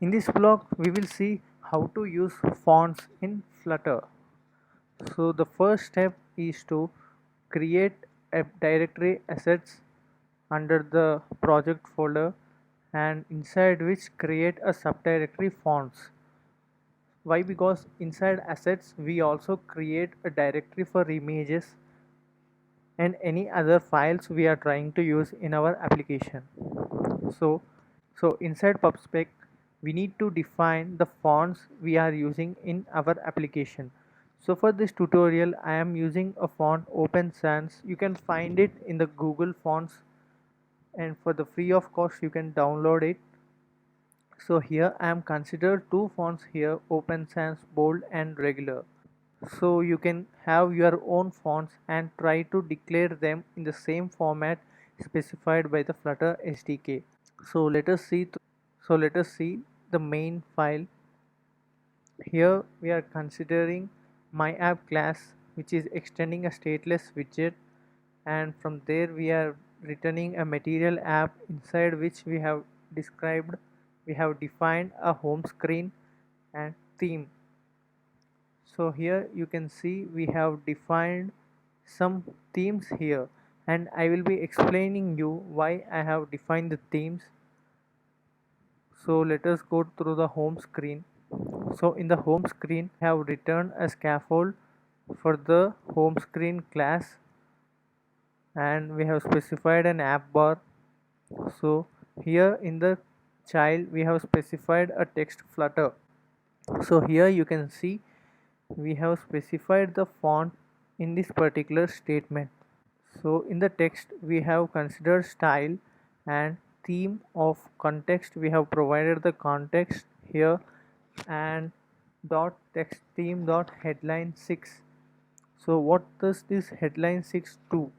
In this blog, we will see how to use fonts in Flutter. So the first step is to create a directory assets under the project folder and inside which create a subdirectory fonts. Why? Because inside assets we also create a directory for images and any other files we are trying to use in our application. So, so inside PubSpec, we need to define the fonts we are using in our application. So for this tutorial, I am using a font Open Sans. You can find it in the Google Fonts, and for the free of cost, you can download it. So here I am considered two fonts here, Open Sans Bold and Regular. So you can have your own fonts and try to declare them in the same format specified by the Flutter SDK. So let us see the main file. Here we are considering my app class, which is extending a stateless widget, and from there we are returning a material app inside which we have defined a home screen and theme. So here you can see we have defined some themes here, and I will be explaining you why I have defined the themes. So let us go through the home screen. So in the home screen I have returned a scaffold for the home screen class, and we have specified an app bar. So here in the child we have specified a text Flutter. So here you can see we have specified the font in this particular statement. So in the text we have considered style and theme of context. We have provided the context here and dot text theme dot headline 6. So what does this headline 6 do?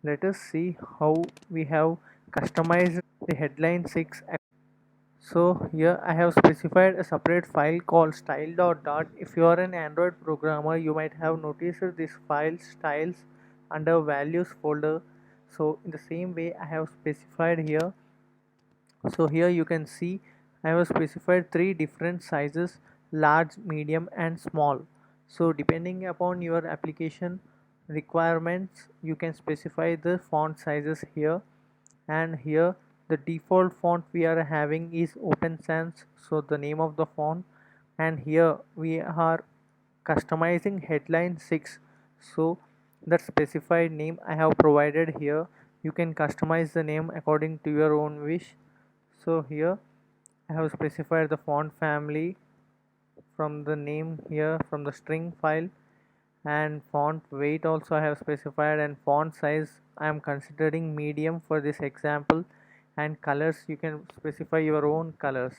Let us see how we have customized the headline 6. So here I have specified a separate file called style.dart. If you are an Android programmer, you might have noticed this file styles under values folder. So in the same way I have specified here. So here you can see I have specified three different sizes: large, medium and small. So depending upon your application requirements, you can specify the font sizes here. And here the default font we are having is Open Sans, so the name of the font. And here we are customizing headline 6, so that specified name I have provided here. You can customize the name according to your own wish. So here I have specified the font family from the name here from the string file, and font weight also I have specified, and font size I am considering medium for this example, and colors you can specify your own colors.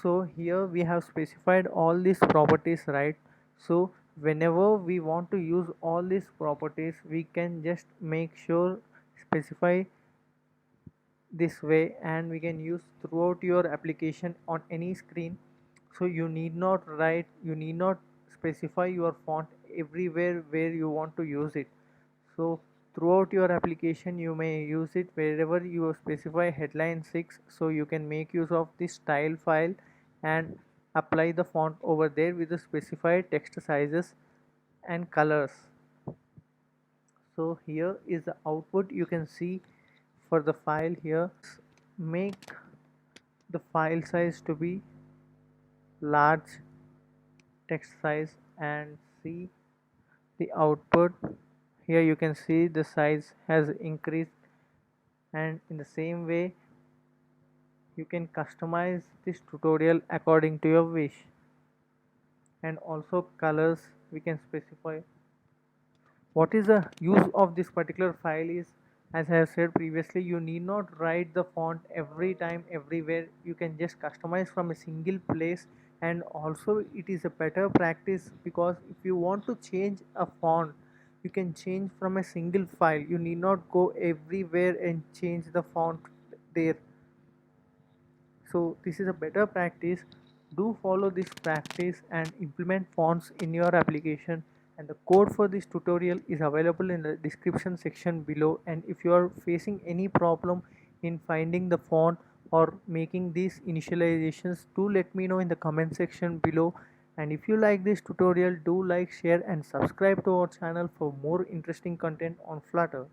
So here we have specified all these properties, right? So whenever we want to use all these properties, we can just make sure specify this way, and we can use throughout your application on any screen. So you need not specify your font everywhere where you want to use it. So throughout your application you may use it wherever you specify headline 6. So you can make use of this style file and apply the font over there with the specified text sizes and colors. So here is the output you can see for the file here. Make the file size to be large text size and see the output. Here you can see the size has increased, and in the same way you can customize this tutorial according to your wish. And also colors we can specify. What is the use of this particular file is, as I have said previously, you need not write the font every time everywhere. You can just customize from a single place. And also it is a better practice, because if you want to change a font, you can change from a single file. You need not go everywhere and change the font there. So this is a better practice. Do follow this practice and implement fonts in your application, and the code for this tutorial is available in the description section below. And if you are facing any problem in finding the font, or making these initializations, do let me know in the comment section below. And if you like this tutorial, do like, share and subscribe to our channel for more interesting content on Flutter.